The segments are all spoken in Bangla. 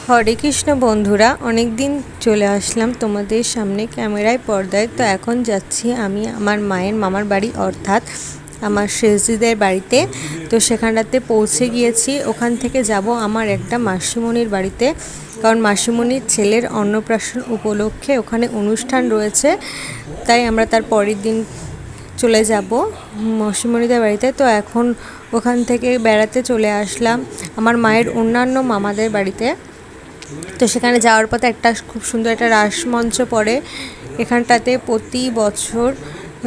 হরে কৃষ্ণ বন্ধুরা, অনেক দিন চলে আসলাম তোমাদের সামনে ক্যামেরায় পর্দায়। তো এখন যাচ্ছি আমি আমার মায়ের মামার বাড়ি, অর্থাৎ আমার শেষদিদের বাড়িতে। তো সেখানটাতে পৌঁছে গিয়েছি। ওখান থেকে যাব আমার একটা মাসিমণির বাড়িতে, কারণ মাসিমণির ছেলের অন্নপ্রাশন উপলক্ষে ওখানে অনুষ্ঠান রয়েছে। তাই আমরা তার পরের দিন চলে যাব মাসিমণিদের বাড়িতে। তো এখন ওখান থেকে বেড়াতে চলে আসলাম আমার মায়ের অন্যান্য মামাদের বাড়িতে। তো সেখানে যাওয়ার পথে একটা খুব সুন্দর একটা রাস মঞ্চ পড়ে। এখানটাতে প্রতি বছর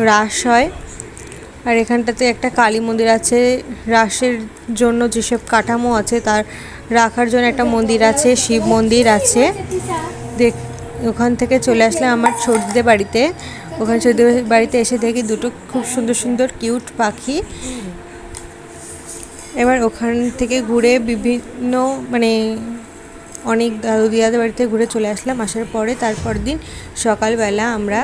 রাস হয়। আর এখানটাতে একটা কালী মন্দির আছে। রাসের জন্য যেসব কাঠামো আছে তার রাখার জন্য একটা মন্দির আছে, শিব মন্দির আছে। ওখান থেকে চলে আসলাম আমার ছোটদের বাড়িতে। ওখানে ছোটদের বাড়িতে এসে দেখি দুটো খুব সুন্দর সুন্দর কিউট পাখি। এবার ওখান থেকে ঘুরে বিভিন্ন অনেক দাদু দিদাদের বাড়িতে ঘুরে চলে আসলাম। আসার পরে তারপর দিন সকালবেলা আমরা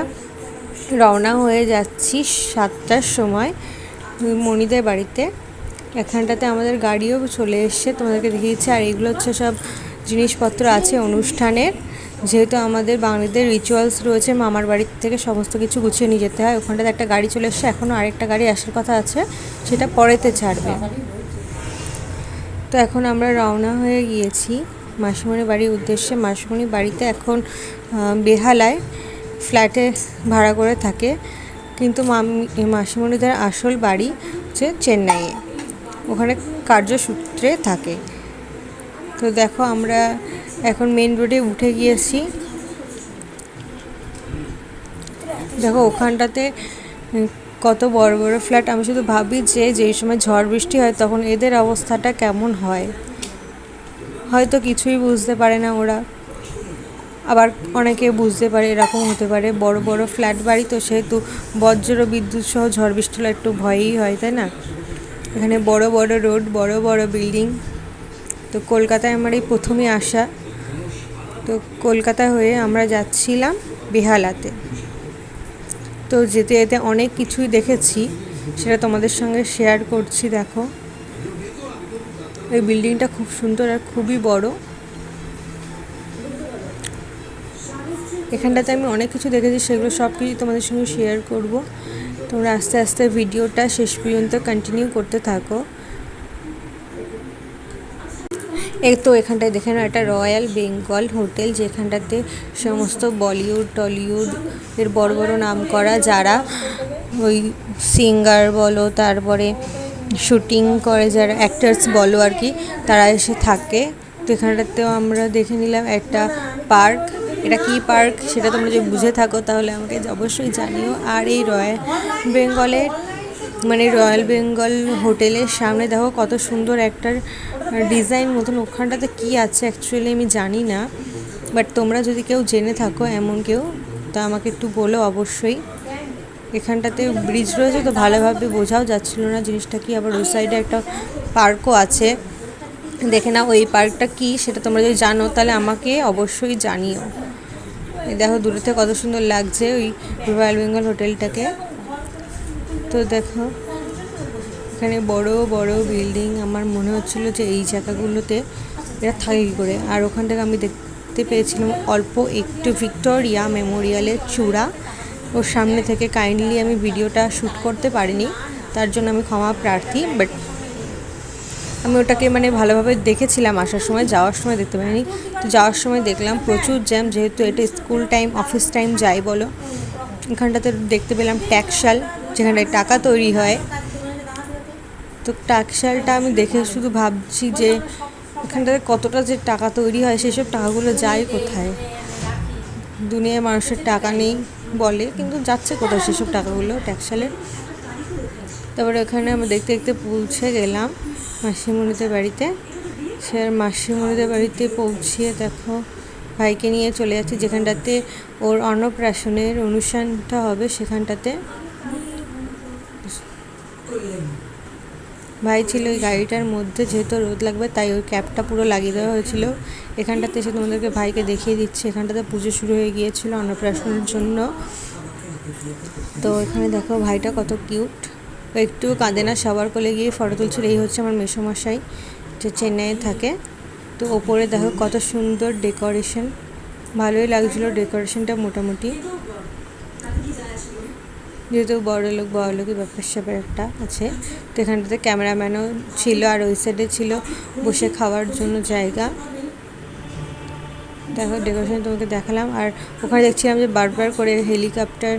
রওনা হয়ে যাচ্ছি 7টার সময় মণিদের বাড়িতে। এখানটাতে আমাদের গাড়িও চলে এসছে, তোমাদেরকে দেখিয়েছি। আর এগুলো হচ্ছে সব জিনিসপত্র আছে অনুষ্ঠানের। যেহেতু আমাদের বাঙালিদের রিচুয়ালস রয়েছে, মামার বাড়ির থেকে সমস্ত কিছু গুছিয়ে নিয়ে যেতে হয়। ওখানটাতে একটা গাড়ি চলে এসছে, এখনও আরেকটা গাড়ি আসার কথা আছে, সেটা পরেতে ছাড়বে। তো এখন আমরা রওনা হয়ে গিয়েছি মাসিমণির বাড়ির উদ্দেশ্যে। মাসিমণির বাড়িতে এখন বেহালায় ফ্ল্যাটে ভাড়া করে থাকে, কিন্তু মাসিমণিদের আসল বাড়ি হচ্ছে চেন্নাইয়ে, ওখানে কার্যসূত্রে থাকে। তো দেখো আমরা এখন মেন রোডে উঠে গিয়েছি। দেখো ওখানটাতে কত বড় বড় ফ্ল্যাট। আমি শুধু ভাবি যে যেই সময় ঝড় বৃষ্টি হয় তখন এদের অবস্থাটা কেমন হয়। হয়তো কিছুই বুঝতে পারে না ওরা, আবার অনেকে বুঝতে পারে। এরকম হতে পারে, বড় বড় ফ্ল্যাট বাড়ি তো, সেহেতু বজ্র বিদ্যুৎ সহ ঝড় বৃষ্টি হলে একটু ভয়ই হয়, তাই না? এখানে বড় বড় রোড, বড় বড় বিল্ডিং। তো কলকাতায় আমার এই প্রথমে আসা। তো কলকাতা হয়ে আমরা যাচ্ছিলাম বেহালাতে। তো যেতে যেতে অনেক কিছুই দেখেছি, সেটা তোমাদের সঙ্গে শেয়ার করছি। দেখো এই বিল্ডিংটা খুব সুন্দর আর খুবই বড়। এখানটাতে আমি অনেক কিছু দেখেছি, সেগুলো সব কিছু তোমাদের সঙ্গে শেয়ার করব। তোমরা আস্তে আস্তে ভিডিওটা শেষ পর্যন্ত কন্টিনিউ করতে থাকো। এই তো এখানটায় দেখে না, একটা রয়্যাল বেঙ্গল হোটেল, যেখানটাতে সমস্ত বলিউড টলিউড এর বড় বড় নাম করা যারা ওই সিঙ্গার বলো, তারপরে শুটিং করে যারা অ্যাক্টার্স বলো আর কি, তারা এসে থাকে। তো এখানটাতেও আমরা দেখে নিলাম একটা পার্ক। এটা কি পার্ক সেটা তোমরা যদি বুঝে থাকো তাহলে আমাকে অবশ্যই জানিও। আর এই রয়্যাল বেঙ্গল হোটেলের সামনে দেখো কত সুন্দর একটা ডিজাইন মতন। ওখানটাতে কি আছে অ্যাকচুয়ালি আমি জানি না, বাট তোমরা যদি কেউ জেনে থাকো এমন কেউ, তা আমাকে একটু বলো অবশ্যই। এখানটাতে ব্রিজ রয়েছে তো ভালোভাবে বোঝাও যাচ্ছিল না জিনিসটা কি। আবার ওই সাইডে একটা পার্কও আছে, দেখে না ওই পার্কটা কি সেটা তোমরা যদি জানো তাহলে আমাকে অবশ্যই জানিও। দেখো দূরে থেকে কত সুন্দর লাগছে ওই রয়্যাল বেঙ্গল হোটেলটাকে। তো দেখো এখানে বড় বড় বিল্ডিং। আমার মনে হচ্ছিল যে এই জায়গাগুলোতে এরা থাকে কী করে। আর ওখান থেকে আমি দেখতে পেয়েছিলাম অল্প একটু ভিক্টোরিয়া মেমোরিয়ালের চূড়া। ওর সামনে থেকে কাইন্ডলি আমি ভিডিওটা শ্যুট করতে পারিনি, তার জন্য আমি ক্ষমা প্রার্থী। বাট আমি ওটাকে ভালোভাবে দেখেছিলাম আসার সময়, যাওয়ার সময় দেখতে পাইনি। তো যাওয়ার সময় দেখলাম প্রচুর জ্যাম, যেহেতু এটা স্কুল টাইম অফিস টাইম যাই বলো। এখানটাতে দেখতে পেলাম ট্যাক্সাল, যেখানটায় টাকা তৈরি হয়। তো ট্যাক্সালটা আমি দেখে শুধু ভাবছি যে এখানটাতে কতটা যে টাকা তৈরি হয়, সেসব টাকাগুলো যায় কোথায়। দুনিয়ায় মানুষের টাকা নেই বলে, কিন্তু যাচ্ছে কোথায় সেসব টাকাগুলো ট্যাক্সালের। তারপরে ওখানে আমরা দেখতে দেখতে পৌঁছে গেলাম মাসিমণিদের বাড়িতে। সে মাসিমণিদের বাড়িতে পৌঁছিয়ে দেখো ভাইকে নিয়ে চলে যাচ্ছি যেখানটাতে ওর অন্নপ্রাশনের অনুষ্ঠানটা হবে। সেখানটাতে ভাই ছিল ওই গাড়িটার মধ্যে, যেহেতু রোদ লাগবে তাই ওই ক্যাপটা পুরো লাগিয়ে দেওয়া হয়েছিল। এখানটাতে এসে তোমাদেরকে ভাইকে দেখিয়ে দিচ্ছে, এখানটাতে পুজো শুরু হয়ে গিয়েছিল অন্নপ্রাশনের জন্য। তো এখানে দেখো ভাইটা কত কিউট, একটু কাঁদে না, সবার কোলে গিয়ে ফটো তুলছিল। এই হচ্ছে আমার মেসোমশাই, যে চেন্নাইয়ে থাকে। তো তো ওপরে দেখো কত সুন্দর ডেকোরেশন, ভালোই লাগছিলো ডেকোরেশনটা মোটামুটি, যেহেতু বড়লোকই ব্যাপার স্যাপার একটা আছে। তো এখানটাতে ক্যামেরাম্যানও ছিল, আর ওই সাইডে ছিল বসে খাওয়ার জন্য জায়গা। দেখো ডেকোরেশন তোমাকে দেখালাম। আর ওখানে দেখছিলাম যে বারবার করে হেলিকপ্টার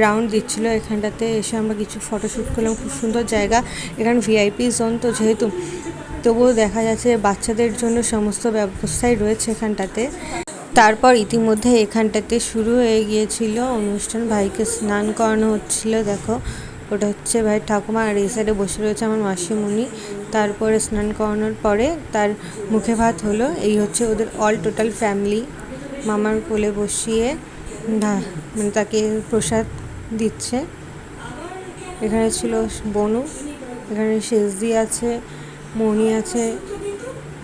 রাউন্ড দিচ্ছিলো। এখানটাতে এসে আমরা কিছু ফটোশ্যুট করলাম, খুব সুন্দর জায়গা। এখানে ভিআইপি জোন তো যেহেতু, তবুও দেখা যাচ্ছে বাচ্চাদের জন্য সমস্ত ব্যবস্থাই রয়েছে এখানটাতে। তারপর ইতিমধ্যে এখানটাতে শুরু হয়ে গিয়েছিল অনুষ্ঠান, ভাইকে স্নান করানো হচ্ছিল। দেখো ওটা হচ্ছে ভাই ঠাকুমা, আর এই সাইডে বসে রয়েছে আমার মাসিমণি। তারপরে স্নান করানোর পরে তার মুখে ভাত হলো। এই হচ্ছে ওদের অল টোটাল ফ্যামিলি, মামার কোলে বসিয়ে মানে তাকে প্রসাদ দিচ্ছে। এখানে ছিল বনু, এখানে শেষদি আছে, মণি আছে,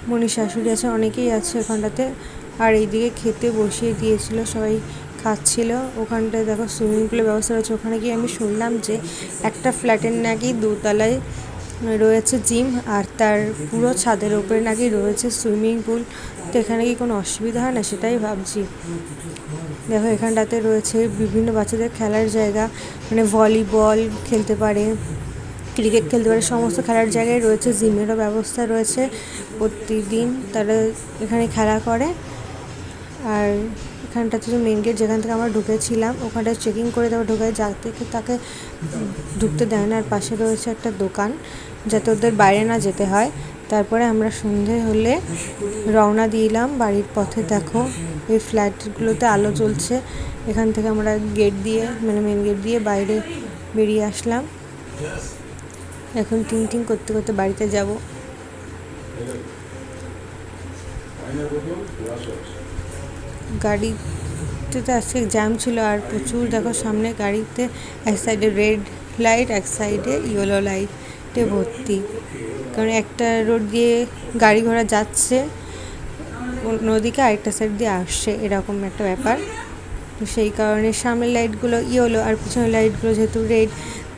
মণির শাশুড়ি আছে, অনেকেই আছে ওখানটাতে। আর এইদিকে খেতে বসিয়ে দিয়েছিল, সবাই খাচ্ছিল। ওখানটায় দেখো সুইমিং পুলের ব্যবস্থা রয়েছে। ওখানে গিয়ে আমি শুনলাম যে একটা ফ্ল্যাটের নাকি দোতলায় রয়েছে জিম, আর তার পুরো ছাদের ওপরে নাকি রয়েছে সুইমিং পুল। তো এখানে কি কোনো অসুবিধা হয় না সেটাই ভাবছি। দেখো এখানটাতে রয়েছে বিভিন্ন বাচ্চাদের খেলার জায়গা, মানে ভলিবল খেলতে পারে, ক্রিকেট খেলতে পারে, সমস্ত খেলার জায়গায় রয়েছে। জিমেরও ব্যবস্থা রয়েছে, প্রতিদিন তারা এখানে খেলা করে। আর এখানটাতে যে মেন গেট, যেখান থেকে আমরা ঢুকেছিলাম, ওখানটায় চেকিং করে দেওয়া ঢোকায়, যাতে তাকে ঢুকতে দেয় না। আর পাশে রয়েছে একটা দোকান, যাতে ওদের বাইরে না যেতে হয়। তারপরে আমরা সন্ধে হলে রওনা দিলাম বাড়ির পথে। দেখো এই ফ্ল্যাটগুলোতে আলো জ্বলছে। এখান থেকে আমরা গেট দিয়ে, মানে মেন গেট দিয়ে বাইরে বেরিয়ে আসলাম। এখন টিং করতে করতে বাড়িতে যাব। গাড়িতে তো আজকে জ্যাম ছিল, আর প্রচুর দেখো সামনে গাড়িতে এক সাইডে রেড লাইট, এক সাইডে ইয়েলো লাইটে ভর্তি। কারণ একটা রোড দিয়ে গাড়ি ঘোড়া যাচ্ছে অন্যদিকে, আরেকটা সাইড দিয়ে আসছে, এরকম একটা ব্যাপার। তো সেই কারণে সামনের লাইটগুলো ইয়েলো আর পিছনের লাইটগুলো যেহেতু রেড,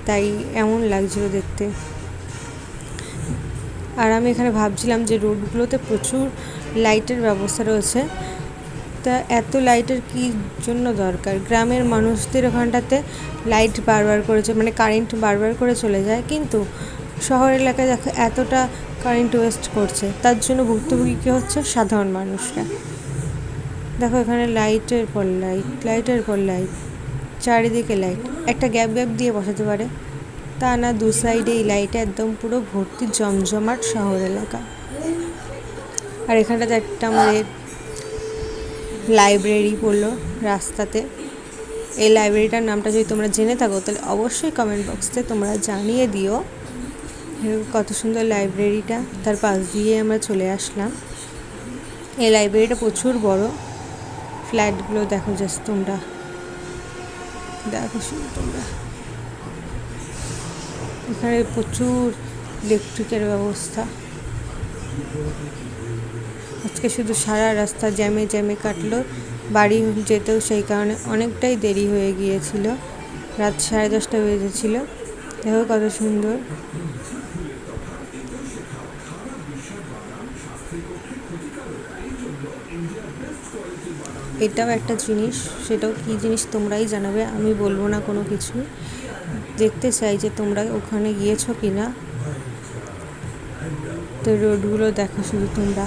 তাই এমন লাগছিল দেখতে। আর আমি এখানে ভাবছিলাম যে রোডগুলোতে প্রচুর লাইটের ব্যবস্থা রয়েছে, তা এত লাইটের কী জন্য দরকার? গ্রামের মানুষদের ওখানটাতে লাইট বারবার করেছে, মানে কারেন্ট বারবার করে চলে যায়, কিন্তু শহর এলাকায় দেখো এতটা কারেন্ট ওয়েস্ট করছে, তার জন্য ভুক্তভোগী কী হচ্ছে? সাধারণ মানুষরা। দেখো এখানে লাইটের পর লাইট, লাইটের পর লাইট, চারিদিকে লাইট। একটা গ্যাপ দিয়ে বসাতে পারে, তা না, দু সাইডে এই লাইটে একদম পুরো ভর্তি জমজমাট শহর এলাকা। আর এখানটাতে একটা আমাদের লাইব্রেরি পড়লো রাস্তাতে। এই লাইব্রেরিটার নামটা যদি তোমরা জেনে থাকো তাহলে অবশ্যই কমেন্ট বক্সে তোমরা জানিয়ে দিও। কত সুন্দর লাইব্রেরিটা, তার পাশ দিয়ে আমরা চলে আসলাম। এই লাইব্রেরিটা প্রচুর বড়। ফ্ল্যাটগুলো দেখো জাস্ট তোমরা, দেখো শুধু তোমরা, এখানে প্রচুর ইলেকট্রিকের ব্যবস্থা। আজকে শুধু সারা রাস্তা জ্যামে কাটলো, বাড়ি যেতেও সেই কারণে অনেকটাই দেরি হয়ে গিয়েছিল, রাত 10:30 বেজেছিল। দেখো কত সুন্দর। এটাও একটা জিনিস, সেটাও কী জিনিস তোমরাই জানাবে, আমি বলবো না কোনো কিছু। দেখতে চাই যে তোমরা ওখানে গিয়েছো কি না। তো রোডগুলো দেখো শুধু তোমরা,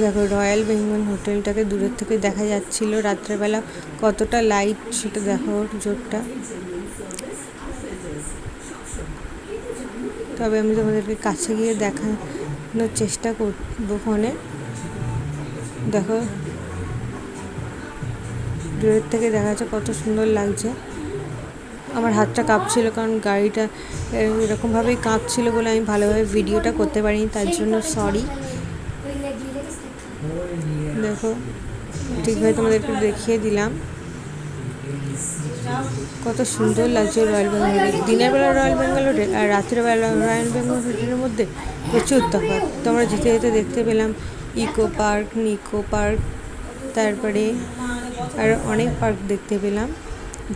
দেখো রয়্যাল বেঙ্গল হোটেলটাকে দূরের থেকে দেখা যাচ্ছিল রাত্রেবেলা, কতটা লাইট সেটা দেখো জোরটা। তবে আমি তোমাদেরকে কাছে গিয়ে দেখানোর চেষ্টা করবো ফোনে। দেখো দূরের থেকে দেখা যাচ্ছে কত সুন্দর লাগছে। আমার হাতটা কাঁপছিল, কারণ গাড়িটা এরকমভাবেই কাঁপছিল বলে আমি ভালোভাবে ভিডিওটা করতে পারিনি, তার জন্য সরি। দেখো ঠিকভাবে তোমাদেরকে দেখিয়ে দিলাম, কত সুন্দর লাগছে রয়্যাল বেঙ্গল হোটেল। দিনের বেলা রয়্যাল বেঙ্গল হোটেল আর রাত্রেবেলা রয়্যাল বেঙ্গল হোটেলের মধ্যে প্রচুর তফাৎ। তোমরা যেতে যেতে দেখতে পেলাম ইকো পার্ক, তারপরে আর অনেক পার্ক দেখতে পেলাম।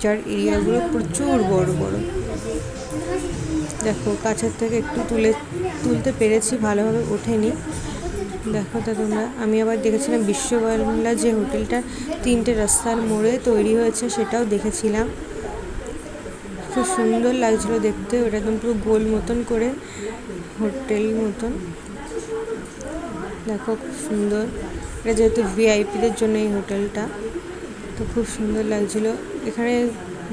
যার এরিয়াগুলো প্রচুর বড় বড়। দেখো কাছের থেকে একটু তুলতে পেরেছি, ভালোভাবে ওঠেনি। দেখো তো তোমরা, আমি আবার দেখেছিলাম বিশ্ববাংলা যে হোটেলটা 3টে রাস্তার মোড়ে তৈরি হয়েছে, সেটাও দেখেছিলাম। খুব সুন্দর লাগছিলো দেখতে, ওটা একদম পুরো গোল মতন করে হোটেল মতন। দেখো খুব সুন্দর, এটা যেহেতু ভিআইপিদের জন্য এই হোটেলটা, তো খুব সুন্দর লাগছিলো। এখানে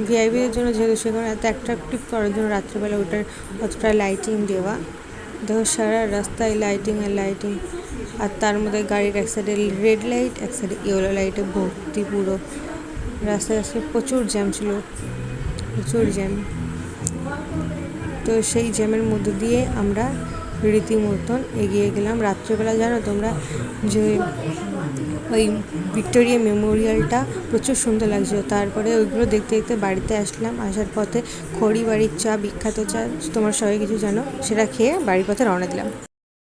ভিআইপিদের জন্য যেহেতু, সেখানে এত অ্যাট্রাকটিভ করার জন্য রাত্রেবেলা ওটার অতটা লাইটিং দেওয়া। দেখো সারা রাস্তায় লাইটিং আর লাইটিং, আর তার মধ্যে গাড়ির এক সাইডে রেড লাইট, এক সাইডে ইয়েলো লাইটে ভর্তি পুরো। রাস্তায় রাস্তায় প্রচুর জ্যাম ছিল, প্রচুর জ্যাম। তো সেই জ্যামের মধ্যে দিয়ে আমরা রীতিমতন এগিয়ে গেলাম। রাত্রেবেলা জানো তোমরা যে ওই ভিক্টোরিয়া মেমোরিয়ালটা প্রচুর সুন্দর লাগছিলো। তারপরে ওইগুলো দেখতে দেখতে বাড়িতে আসলাম। আসার পথে খড়িবাড়ির চা, বিখ্যাত চা, তোমার সবাই কিছু জানো, সেটা খেয়ে বাড়ির পথে রওনা দিলাম।